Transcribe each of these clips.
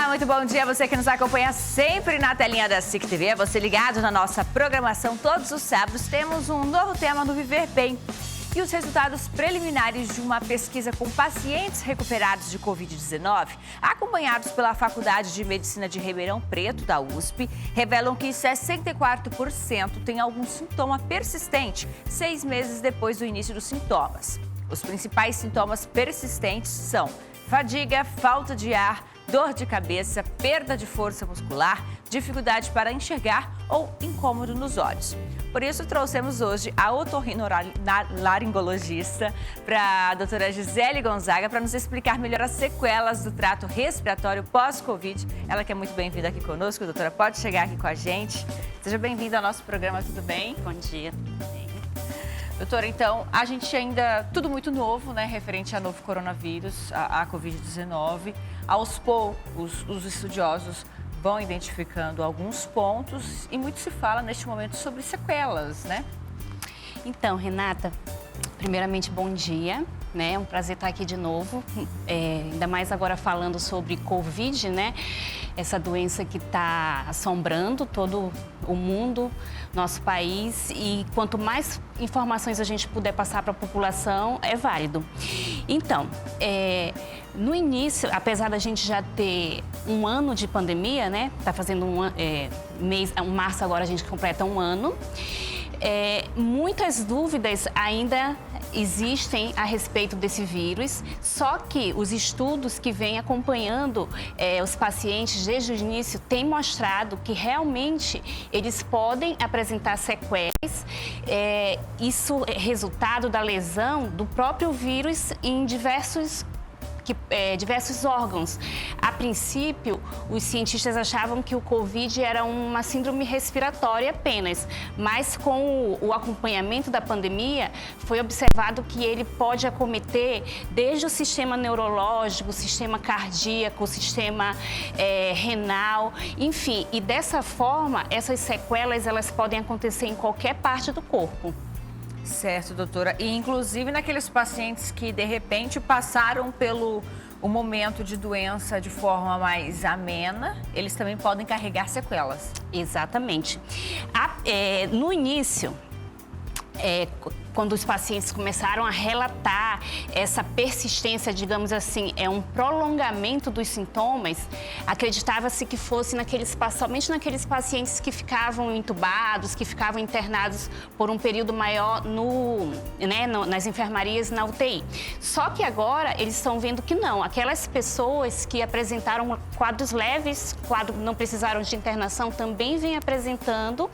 muito bom dia a você que nos acompanha sempre na telinha da SIC TV. Você ligado na nossa programação todos os sábados. Temos um novo tema no Viver Bem. E os resultados preliminares de uma pesquisa com pacientes recuperados de Covid-19, acompanhados pela Faculdade de Medicina de Ribeirão Preto, da USP, revelam que 64% têm algum sintoma persistente 6 meses depois do início dos sintomas. Os principais sintomas persistentes são fadiga, falta de ar, dor de cabeça, perda de força muscular, dificuldade para enxergar ou incômodo nos olhos. Por isso, trouxemos hoje a otorrinolaringologista, para a doutora Gisele Gonzaga, para nos explicar melhor as sequelas do trato respiratório pós-Covid. Ela que é muito bem-vinda aqui conosco, doutora, pode chegar aqui com a gente. Seja bem-vinda ao nosso programa, tudo bem? Bom dia. Doutora, então, a gente ainda, tudo muito novo, né, referente ao novo coronavírus, a Covid-19. Aos poucos, os estudiosos vão identificando alguns pontos e muito se fala neste momento sobre sequelas, né? Então, Renata, primeiramente, bom dia, né? É um prazer estar aqui de novo, ainda mais agora falando sobre Covid, né? Essa doença que está assombrando todo o mundo, nosso país, e quanto mais informações a gente puder passar para a população, é válido. Então, no início, apesar da gente já ter um ano de pandemia, né? Tá fazendo março agora a gente completa um ano. Muitas dúvidas ainda existem a respeito desse vírus, só que os estudos que vêm acompanhando os pacientes desde o início têm mostrado que realmente eles podem apresentar sequelas. Isso é resultado da lesão do próprio vírus em diversos órgãos. A princípio, os cientistas achavam que o Covid era uma síndrome respiratória apenas, mas com o acompanhamento da pandemia, foi observado que ele pode acometer desde o sistema neurológico, o sistema cardíaco, o sistema renal, enfim. E dessa forma, essas sequelas elas podem acontecer em qualquer parte do corpo. Certo, doutora. E inclusive naqueles pacientes que de repente passaram pelo momento de doença de forma mais amena, eles também podem carregar sequelas. Exatamente. No início, quando os pacientes começaram a relatar essa persistência, digamos assim, um prolongamento dos sintomas, acreditava-se que fosse somente naqueles pacientes que ficavam entubados, que ficavam internados por um período maior nas enfermarias, na UTI. Só que agora eles estão vendo que não, aquelas pessoas que apresentaram quadros leves, não precisaram de internação, também vêm apresentando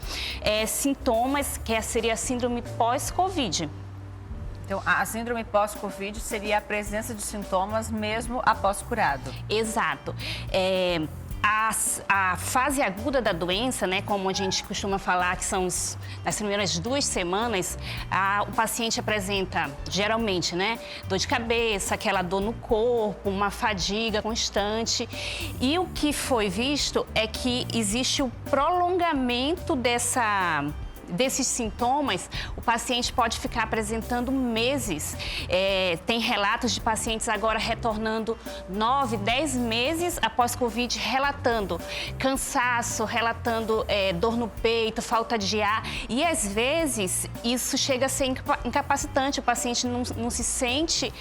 sintomas, que seria a síndrome pós-Covid. Então, a síndrome pós-Covid seria a presença de sintomas mesmo após curado. Exato. A fase aguda da doença, né, como a gente costuma falar, que são nas primeiras 2 semanas, o paciente apresenta, geralmente, né, dor de cabeça, aquela dor no corpo, uma fadiga constante. E o que foi visto é que existe o prolongamento desses sintomas, o paciente pode ficar apresentando meses. Tem relatos de pacientes agora retornando 9, 10 meses após Covid, relatando cansaço, relatando dor no peito, falta de ar. E às vezes isso chega a ser incapacitante, o paciente não se sente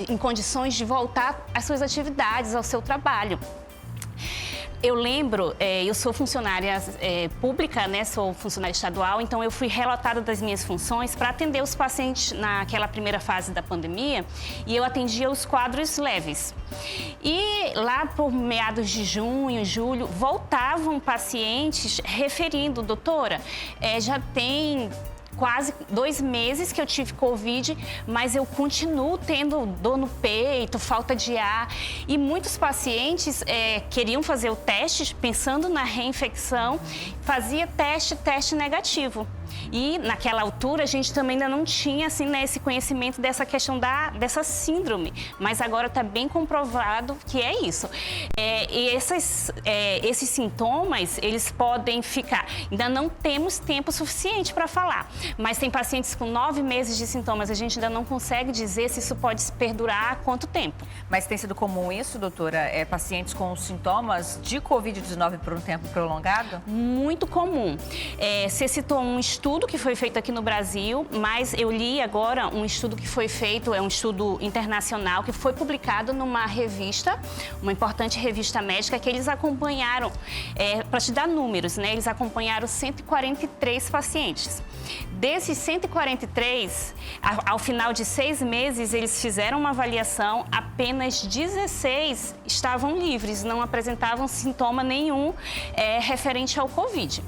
em condições de voltar às suas atividades, ao seu trabalho. Eu lembro, eu sou funcionária pública, né? Sou funcionária estadual, então eu fui relatada das minhas funções para atender os pacientes naquela primeira fase da pandemia, e eu atendia os quadros leves. E lá por meados de junho, julho, voltavam pacientes referindo, doutora, já tem quase 2 meses que eu tive Covid, mas eu continuo tendo dor no peito, falta de ar. E muitos pacientes queriam fazer o teste, pensando na reinfecção, fazia teste negativo. E naquela altura a gente também ainda não tinha assim, né, esse conhecimento dessa questão dessa síndrome, mas agora está bem comprovado que é isso. E esses sintomas, eles podem ficar, ainda não temos tempo suficiente para falar, mas tem pacientes com 9 meses de sintomas, a gente ainda não consegue dizer se isso pode perdurar há quanto tempo. Mas tem sido comum isso, doutora? Pacientes com sintomas de Covid-19 por um tempo prolongado? Muito comum. Você citou um estudo que foi feito aqui no Brasil, mas eu li agora um estudo que foi feito, é um estudo internacional, que foi publicado numa revista, uma importante revista médica, que eles acompanharam, para te dar números, né? Eles acompanharam 143 pacientes. Desses 143, ao final de 6 meses, eles fizeram uma avaliação, apenas 16 estavam livres, não apresentavam sintoma nenhum referente ao Covid.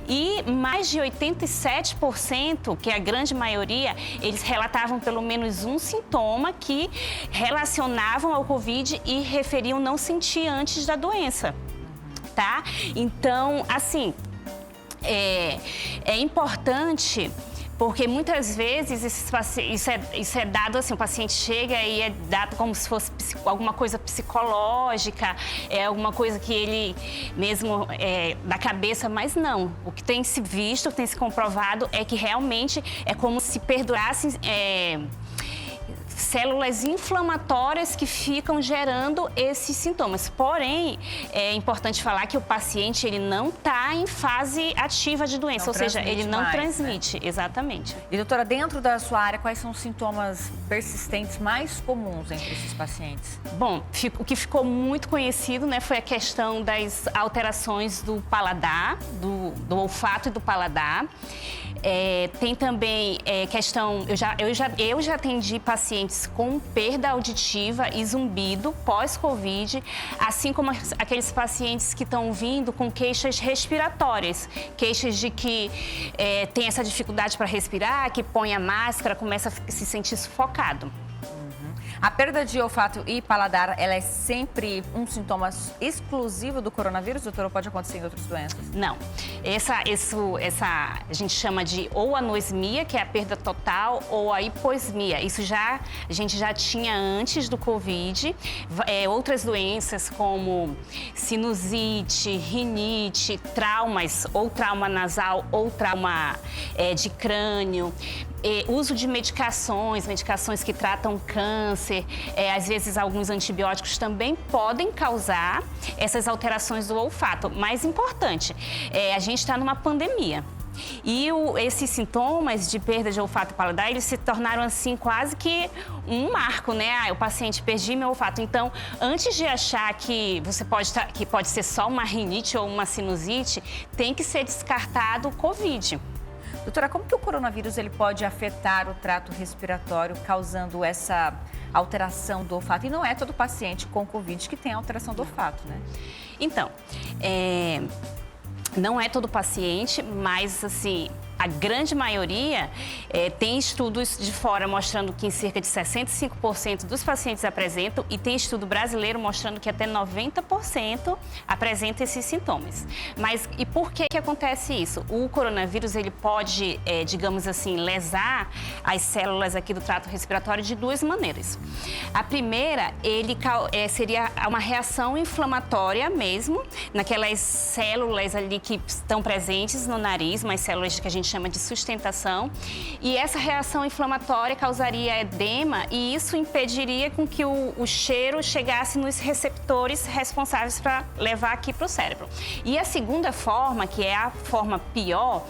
E mais de 87%, que é a grande maioria, eles relatavam pelo menos um sintoma que relacionavam ao Covid e referiam não sentir antes da doença, tá? Então, assim, é importante, porque muitas vezes isso é dado assim, o paciente chega e é dado como se fosse alguma coisa psicológica, alguma coisa que ele mesmo da cabeça, mas não. O que tem se visto, o que tem se comprovado é que realmente é como se perdurassem células inflamatórias que ficam gerando esses sintomas. Porém, é importante falar que o paciente ele não está em fase ativa de doença, ou seja, ele não transmite, né? Exatamente. E doutora, dentro da sua área, quais são os sintomas persistentes mais comuns entre esses pacientes? Bom, o que ficou muito conhecido, né, foi a questão das alterações do paladar, do olfato e do paladar. Tem também questão, eu já atendi pacientes com perda auditiva e zumbido pós-Covid, assim como aqueles pacientes que estão vindo com queixas respiratórias, queixas de que tem essa dificuldade para respirar, que põe a máscara, começa a se sentir sufocado. A perda de olfato e paladar, ela é sempre um sintoma exclusivo do coronavírus, doutora, ou pode acontecer em outras doenças? Não. Essa a gente chama de ou anosmia, que é a perda total, ou a hiposmia. Isso a gente já tinha antes do Covid. Outras doenças como sinusite, rinite, traumas, ou trauma nasal, ou trauma de crânio. Uso de medicações que tratam câncer, às vezes alguns antibióticos também podem causar essas alterações do olfato. Mais importante, a gente está numa pandemia. E esses sintomas de perda de olfato e paladar, eles se tornaram assim quase que um marco, né? O paciente perdi meu olfato. Então, antes de achar que que pode ser só uma rinite ou uma sinusite, tem que ser descartado o Covid. Doutora, como que o coronavírus ele pode afetar o trato respiratório, causando essa alteração do olfato? E não é todo paciente com Covid que tem alteração do olfato, né? Então, não é todo paciente, mas assim, a grande maioria tem estudos de fora mostrando que em cerca de 65% dos pacientes apresentam e tem estudo brasileiro mostrando que até 90% apresentam esses sintomas. Mas e por que acontece isso? O coronavírus ele pode, digamos assim, lesar as células aqui do trato respiratório de duas maneiras. A primeira, ele seria uma reação inflamatória mesmo, naquelas células ali que estão presentes no nariz, umas células que a gente chama de sustentação, e essa reação inflamatória causaria edema e isso impediria com que o cheiro chegasse nos receptores responsáveis para levar aqui para o cérebro. E a segunda forma, que é a forma pior,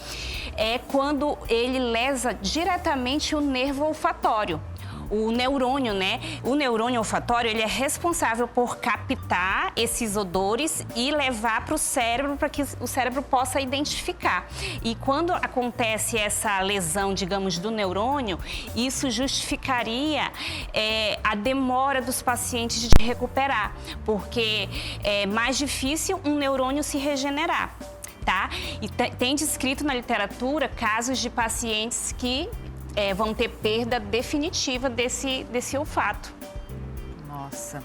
é quando ele lesa diretamente o nervo olfatório. O neurônio, né? O neurônio olfatório, ele é responsável por captar esses odores e levar para o cérebro, para que o cérebro possa identificar. E quando acontece essa lesão, digamos, do neurônio, isso justificaria a demora dos pacientes de recuperar, porque é mais difícil um neurônio se regenerar, tá? E tem descrito na literatura casos de pacientes que vão ter perda definitiva desse olfato. Nossa.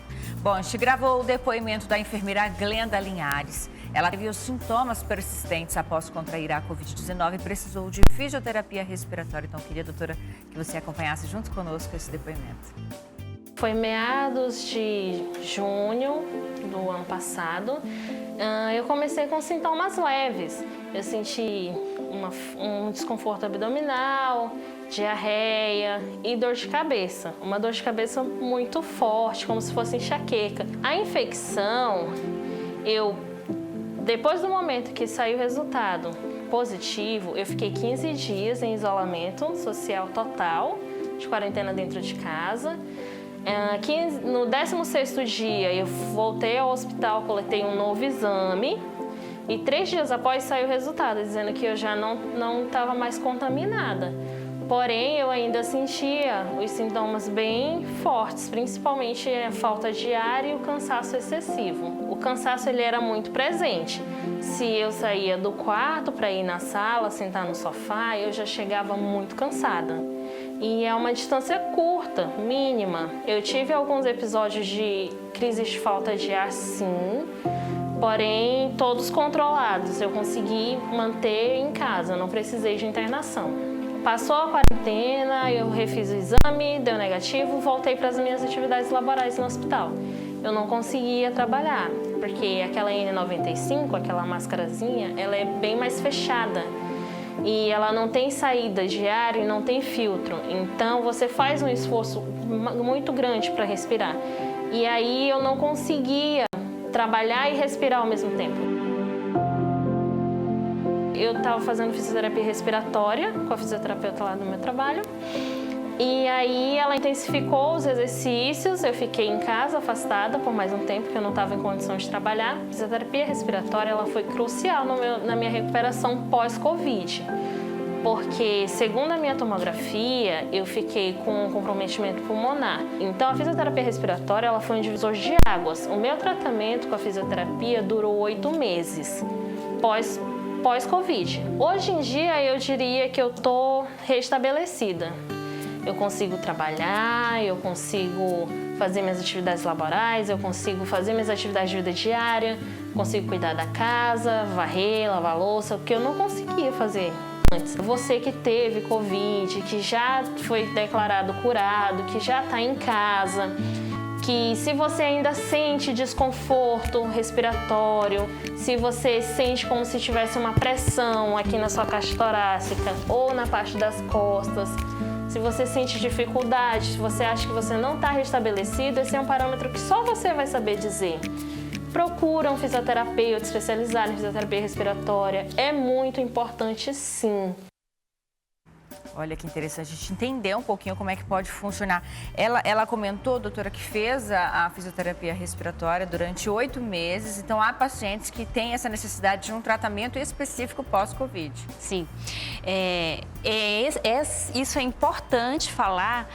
Bom, a gente gravou o depoimento da enfermeira Glenda Linhares. Ela teve os sintomas persistentes após contrair a Covid-19 e precisou de fisioterapia respiratória. Então, queria, doutora, que você acompanhasse junto conosco esse depoimento. Foi meados de junho do ano passado. Eu comecei com sintomas leves. Eu senti um desconforto abdominal, diarreia e dor de cabeça. Uma dor de cabeça muito forte, como se fosse enxaqueca. A infecção, depois do momento que saiu o resultado positivo, eu fiquei 15 dias em isolamento social total, de quarentena dentro de casa. No 16º dia, eu voltei ao hospital, coletei um novo exame e 3 dias após saiu o resultado, dizendo que eu já não estava mais contaminada. Porém, eu ainda sentia os sintomas bem fortes, principalmente a falta de ar e o cansaço excessivo. O cansaço ele era muito presente. Se eu saía do quarto para ir na sala, sentar no sofá, eu já chegava muito cansada. E é uma distância curta, mínima. Eu tive alguns episódios de crises de falta de ar, sim, porém todos controlados. Eu consegui manter em casa, não precisei de internação. Passou a quarentena, eu refiz o exame, deu negativo, voltei para as minhas atividades laborais no hospital. Eu não conseguia trabalhar, porque aquela N95, aquela máscarazinha, ela é bem mais fechada. E ela não tem saída de ar e não tem filtro. Então, você faz um esforço muito grande para respirar. E aí, eu não conseguia trabalhar e respirar ao mesmo tempo. Eu estava fazendo fisioterapia respiratória com a fisioterapeuta lá do meu trabalho. E aí, ela intensificou os exercícios. Eu fiquei em casa, afastada por mais um tempo, porque eu não estava em condição de trabalhar. A fisioterapia respiratória ela foi crucial na minha recuperação pós-Covid. Porque, segundo a minha tomografia, eu fiquei com um comprometimento pulmonar. Então, a fisioterapia respiratória ela foi um divisor de águas. O meu tratamento com a fisioterapia durou 8 meses, pós-Covid. Hoje em dia, eu diria que eu estou restabelecida. Eu consigo trabalhar, eu consigo fazer minhas atividades laborais, eu consigo fazer minhas atividades de vida diária, consigo cuidar da casa, varrer, lavar louça, o que eu não conseguia fazer antes. Você que teve Covid, que já foi declarado curado, que já está em casa, que se você ainda sente desconforto respiratório, se você sente como se tivesse uma pressão aqui na sua caixa torácica ou na parte das costas, se você sente dificuldade, se você acha que você não está restabelecido, esse é um parâmetro que só você vai saber dizer. Procura um fisioterapeuta especializado em fisioterapia respiratória. É muito importante, sim. Olha que interessante a gente entender um pouquinho como é que pode funcionar. Ela comentou, doutora, que fez a fisioterapia respiratória durante 8 meses. Então, há pacientes que têm essa necessidade de um tratamento específico pós-Covid. Sim. Isso é importante falar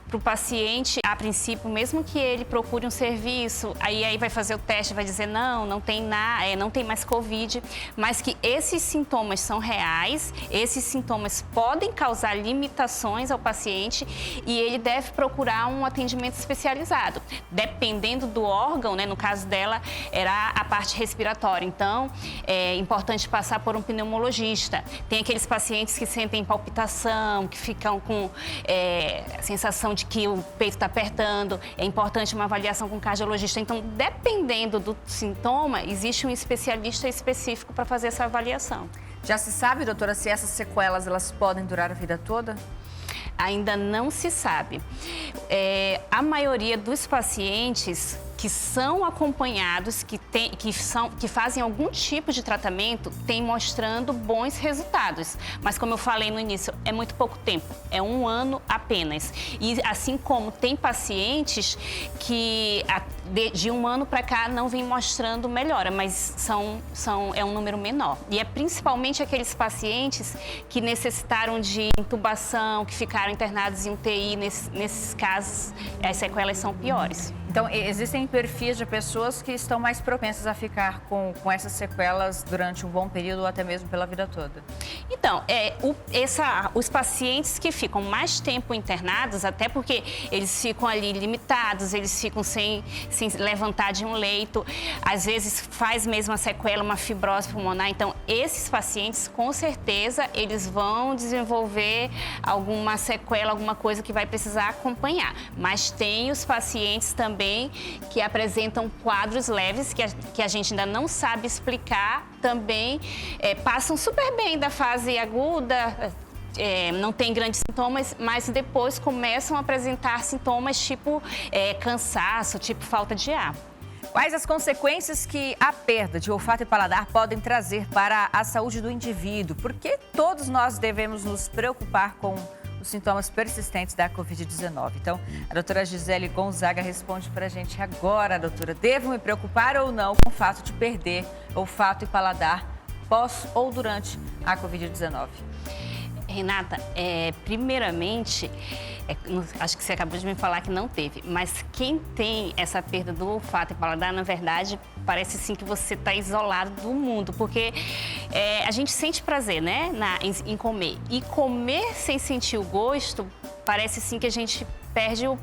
para o paciente, a princípio, mesmo que ele procure um serviço, aí vai fazer o teste, vai dizer não tem nada, não tem mais Covid, mas que esses sintomas são reais, esses sintomas podem causar limitações ao paciente e ele deve procurar um atendimento especializado, dependendo do órgão, né? No caso dela, era a parte respiratória, então é importante passar por um pneumologista. Tem aqueles pacientes que sentem palpitação, que ficam com a sensação de que o peito está apertando, é importante uma avaliação com o cardiologista. Então, dependendo do sintoma, existe um especialista específico para fazer essa avaliação. Já se sabe, doutora, se essas sequelas elas podem durar a vida toda? Ainda não se sabe. A maioria dos pacientes que são acompanhados, que fazem algum tipo de tratamento, tem mostrando bons resultados. Mas, como eu falei no início, é muito pouco tempo, é 1 ano apenas. E assim como tem pacientes que de 1 ano para cá não vem mostrando melhora, mas é um número menor. E é principalmente aqueles pacientes que necessitaram de intubação, que ficaram internados em UTI, nesses casos, as sequelas são piores. Então, existem perfis de pessoas que estão mais propensas a ficar com essas sequelas durante um bom período ou até mesmo pela vida toda? Então, os pacientes que ficam mais tempo internados, até porque eles ficam ali limitados, eles ficam sem levantar de um leito, às vezes faz mesmo uma sequela, uma fibrose pulmonar. Então, esses pacientes, com certeza, eles vão desenvolver alguma sequela, alguma coisa que vai precisar acompanhar. Mas tem os pacientes também que apresentam quadros leves, que a gente ainda não sabe explicar, também passam super bem da fase aguda, não tem grandes sintomas, mas depois começam a apresentar sintomas tipo cansaço, tipo falta de ar. Quais as consequências que a perda de olfato e paladar podem trazer para a saúde do indivíduo? Por que todos nós devemos nos preocupar com os sintomas persistentes da Covid-19? Então, a doutora Gisele Gonzaga responde para a gente agora, doutora. Devo me preocupar ou não com o fato de perder olfato e paladar pós ou durante a Covid-19? Renata, primeiramente, acho que você acabou de me falar que não teve, mas quem tem essa perda do olfato e paladar, na verdade, parece sim que você está isolado do mundo, porque a gente sente prazer, né, em comer. E comer sem sentir o gosto, parece sim que a gente perde o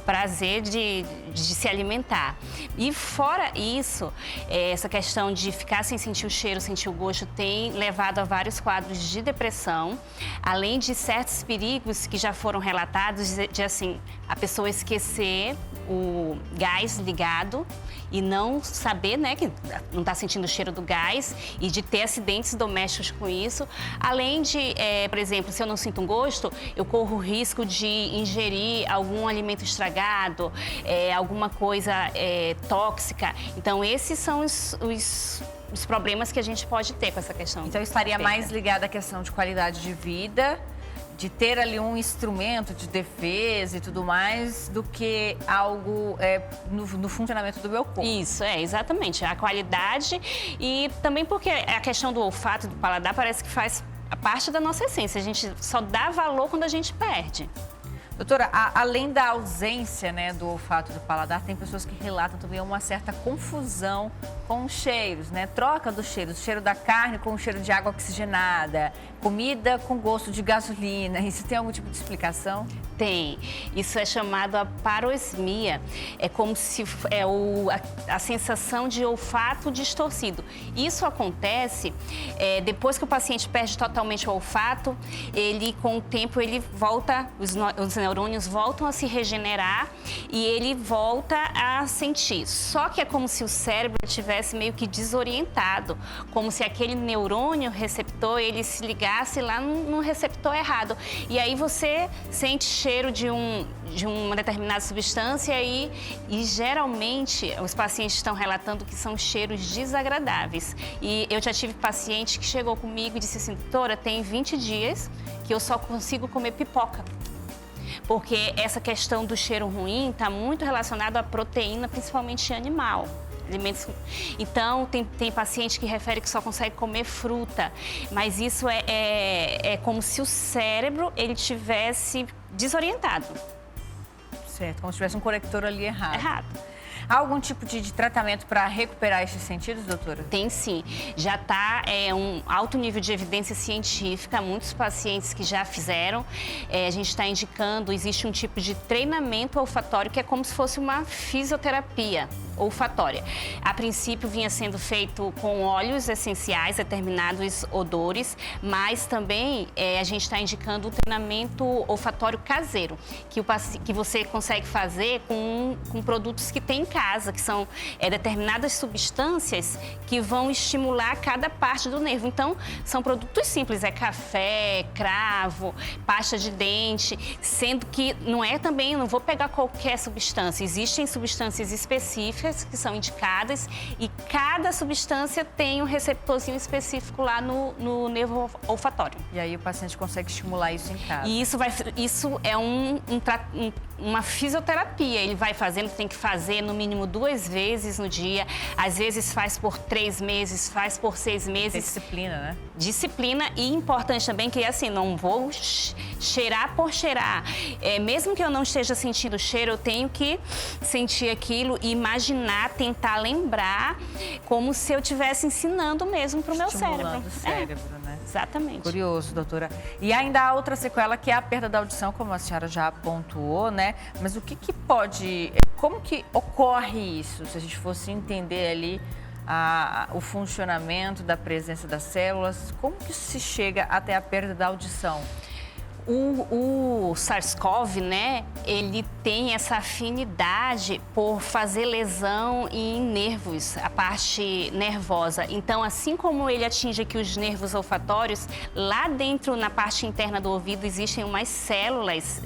prazer de se alimentar. E fora isso, essa questão de ficar sem sentir o cheiro, sentir o gosto, tem levado a vários quadros de depressão, além de certos perigos que já foram relatados, de assim, a pessoa esquecer o gás ligado e não saber, né, que não está sentindo o cheiro do gás, e de ter acidentes domésticos com isso. Além de, por exemplo, se eu não sinto um gosto, eu corro o risco de ingerir algum alimento estragado, alguma coisa tóxica. Então, esses são os problemas que a gente pode ter com essa questão. Então, estaria mais ligada à questão de qualidade de vida, de ter ali um instrumento de defesa e tudo mais, do que algo no funcionamento do meu corpo. Isso, exatamente. A qualidade e também porque a questão do olfato e do paladar parece que faz parte da nossa essência. A gente só dá valor quando a gente perde. Doutora, além da ausência, né, do olfato e do paladar, tem pessoas que relatam também uma certa confusão com os cheiros, né? Troca dos cheiros, o cheiro da carne com o cheiro de água oxigenada, comida com gosto de gasolina. Isso tem algum tipo de explicação? Tem. Isso é chamado a parosmia. É como se a sensação de olfato distorcido. Isso acontece depois que o paciente perde totalmente o olfato, com o tempo, ele volta, os neurônios voltam a se regenerar e ele volta a sentir. Só que é como se o cérebro estivesse meio que desorientado, como se aquele neurônio receptor, ele se ligasse lá no receptor errado. E aí você sente cheiro de uma determinada substância e geralmente os pacientes estão relatando que são cheiros desagradáveis. E eu já tive paciente que chegou comigo e disse assim: doutora, tem 20 dias que eu só consigo comer pipoca. Porque essa questão do cheiro ruim está muito relacionada à proteína, principalmente animal. Alimentos. Então, tem paciente que refere que só consegue comer fruta, mas isso é como se o cérebro ele tivesse desorientado. Certo, como se tivesse um conector ali errado. Errado. Há algum tipo de tratamento para recuperar esses sentidos, doutora? Tem sim. Já está um alto nível de evidência científica, muitos pacientes que já fizeram. A gente está indicando, existe um tipo de treinamento olfatório que é como se fosse uma fisioterapia olfatória. A princípio vinha sendo feito com óleos essenciais, determinados odores, mas também a gente está indicando o treinamento olfatório caseiro, que você consegue fazer com produtos que tem em casa, que são determinadas substâncias que vão estimular cada parte do nervo. Então, são produtos simples, café, cravo, pasta de dente, sendo que não vou pegar qualquer substância. Existem substâncias específicas que são indicadas e cada substância tem um receptorzinho específico lá no nervo olfatório. E aí o paciente consegue estimular isso em casa. E isso é um uma fisioterapia. Ele vai fazendo, tem que fazer no mínimo 2 vezes no dia. Às vezes faz por 3 meses, faz por 6 meses. Tem disciplina, né? Disciplina, e importante também que, assim, não vou cheirar por cheirar. Mesmo que eu não esteja sentindo o cheiro, eu tenho que sentir aquilo e imaginar, tentar lembrar, como se eu estivesse ensinando mesmo para o meu cérebro. Estimulando o cérebro, né? Exatamente. Curioso, doutora. E ainda há outra sequela, que é a perda da audição, como a senhora já pontuou, né? Mas o que pode... Como que ocorre isso, se a gente fosse entender ali o funcionamento da presença das células, como que se chega até a perda da audição? O SARS-CoV, né, ele tem essa afinidade por fazer lesão em nervos, a parte nervosa. Então, assim como ele atinge aqui os nervos olfatórios, lá dentro, na parte interna do ouvido, existem umas células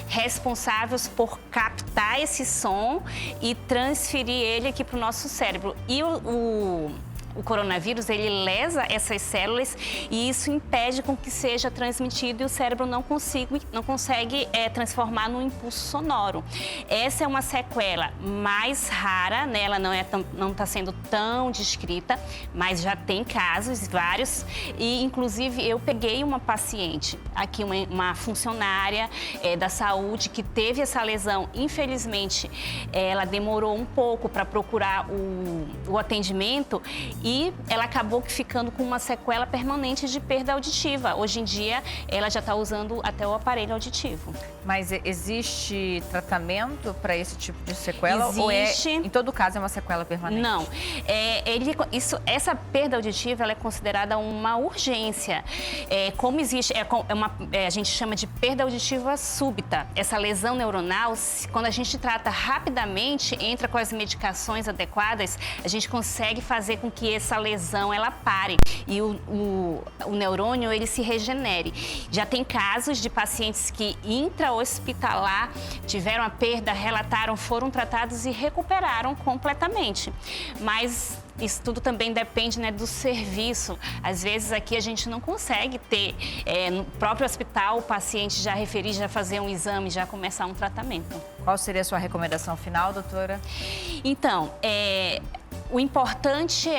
responsáveis por captar esse som e transferir ele aqui para o nosso cérebro. E o coronavírus, ele lesa essas células e isso impede com que seja transmitido e o cérebro não consegue transformar num impulso sonoro. Essa é uma sequela mais rara, né? Ela não está sendo tão descrita, mas já tem casos, vários. E, inclusive, eu peguei uma paciente, aqui uma funcionária da saúde que teve essa lesão. Infelizmente, ela demorou um pouco para procurar o atendimento e ela acabou ficando com uma sequela permanente de perda auditiva. Hoje em dia, ela já está usando até o aparelho auditivo. Mas existe tratamento para esse tipo de sequela? Existe. Ou em todo caso, é uma sequela permanente? Não. Essa perda auditiva, ela é considerada uma urgência. Como existe, a gente chama de perda auditiva súbita. Essa lesão neuronal, quando a gente trata rapidamente, entra com as medicações adequadas, a gente consegue fazer com que essa lesão ela pare e o neurônio ele se regenere. Já tem casos de pacientes que intra-hospitalar tiveram a perda, relataram, foram tratados e recuperaram completamente. Mas isso tudo também depende, né, do serviço. Às vezes aqui a gente não consegue ter, no próprio hospital, o paciente já referir, já fazer um exame, já começar um tratamento. Qual seria a sua recomendação final, doutora? Então, o importante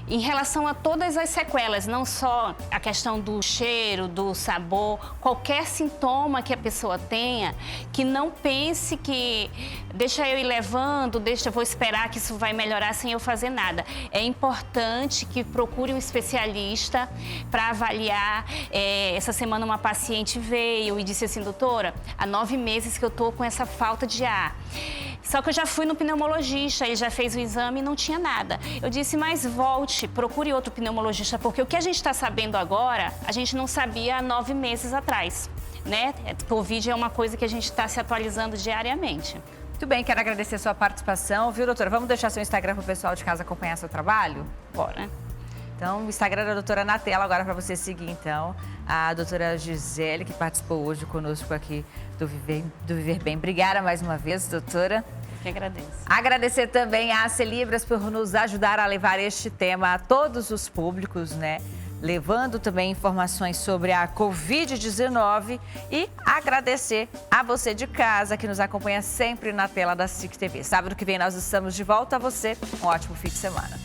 em relação a todas as sequelas, não só a questão do cheiro, do sabor, qualquer sintoma que a pessoa tenha, que não pense que deixa eu ir levando, eu vou esperar que isso vai melhorar sem eu fazer nada. É importante que procure um especialista para avaliar. Essa semana uma paciente veio e disse assim, doutora, há 9 meses que eu tô com essa falta de ar. Só que eu já fui no pneumologista, ele já fez o exame e não tinha nada. Eu disse, mas volte, procure outro pneumologista, porque o que a gente está sabendo agora, a gente não sabia há 9 meses atrás, né? Covid é uma coisa que a gente está se atualizando diariamente. Muito bem, quero agradecer a sua participação, viu, doutora? Vamos deixar seu Instagram para o pessoal de casa acompanhar seu trabalho? Bora. Então, o Instagram da doutora na tela agora para você seguir, então, a doutora Gisele, que participou hoje conosco aqui do Viver Bem. Obrigada mais uma vez, doutora. Que agradeço. Agradecer também a Celibras por nos ajudar a levar este tema a todos os públicos, né? Levando também informações sobre a Covid-19 e agradecer a você de casa que nos acompanha sempre na tela da SIC TV. Sábado que vem nós estamos de volta. A você, um ótimo fim de semana.